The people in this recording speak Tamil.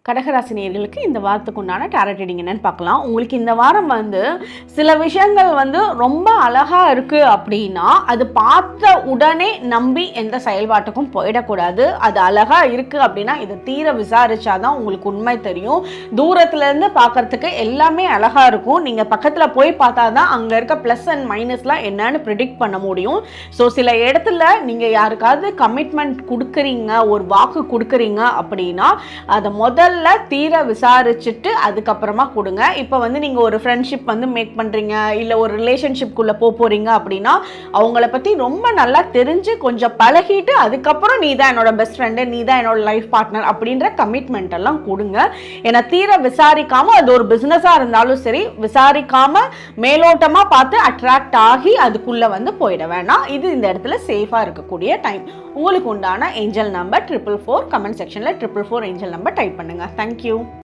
கடகராசினியர்களுக்கு இந்த வாரத்துக்கு உண்டான டாரட் ரீடிங் என்னன்னு பார்க்கலாம். உங்களுக்கு இந்த வாரம் சில விஷயங்கள் ரொம்ப அழகா இருக்கு அப்படின்னா அது பார்த்த உடனே நம்பி எந்த செயல்பாட்டுக்கும் போயிடக்கூடாது. அது அழகா இருக்கு அப்படின்னா இதை தீர விசாரிச்சாதான் உங்களுக்கு உண்மை தெரியும். தூரத்துல இருந்து பார்க்கறதுக்கு எல்லாமே அழகா இருக்கும். நீங்க பக்கத்துல போய் பார்த்தாதான் அங்க இருக்க பிளஸ் அண்ட் மைனஸ்லாம் என்னன்னு ப்ரிடிக்ட் பண்ண முடியும். ஸோ சில இடத்துல நீங்க யாருக்காவது கமிட்மெண்ட் கொடுக்குறீங்க, ஒரு வாக்கு கொடுக்குறீங்க அப்படின்னா அதை முதல்ல தீர விசாரிச்சுட்டு அதுக்கப்புறமா கொடுங்க. இப்போ நீங்க ஒரு ஃப்ரெண்ட்ஷிப் மேக் பண்றீங்க, இல்ல ஒரு ரிலேஷன்ஷிப்குள்ள போறீங்க அப்படின்னா அவங்கள பத்தி ரொம்ப நல்லா தெரிஞ்சு கொஞ்சம் பழகிட்டு அதுக்கப்புறம் நீ தான் என்னோட பெஸ்ட் ஃப்ரெண்டு, நீ தான் என்னோட லைஃப் பார்ட்னர் அப்படின்ற கமிட்மெண்ட் எல்லாம் கொடுங்க. ஏன்னா தீர விசாரிக்காம அது ஒரு பிசினஸா இருந்தாலும் சரி, விசாரிக்காம மேலோட்டமா பார்த்து அட்ராக்ட் ஆகி அதுக்குள்ள போயிட வேணாம். இது இந்த இடத்துல சேஃபா இருக்கக்கூடிய டைம். உங்களுக்கு உண்டான ஏஞ்சல் நம்பர் 444. கமெண்ட் செக்ஷன்ல 444 ஏஞ்சல் நம்பர் டைப் பண்ணுங்க. Thank you.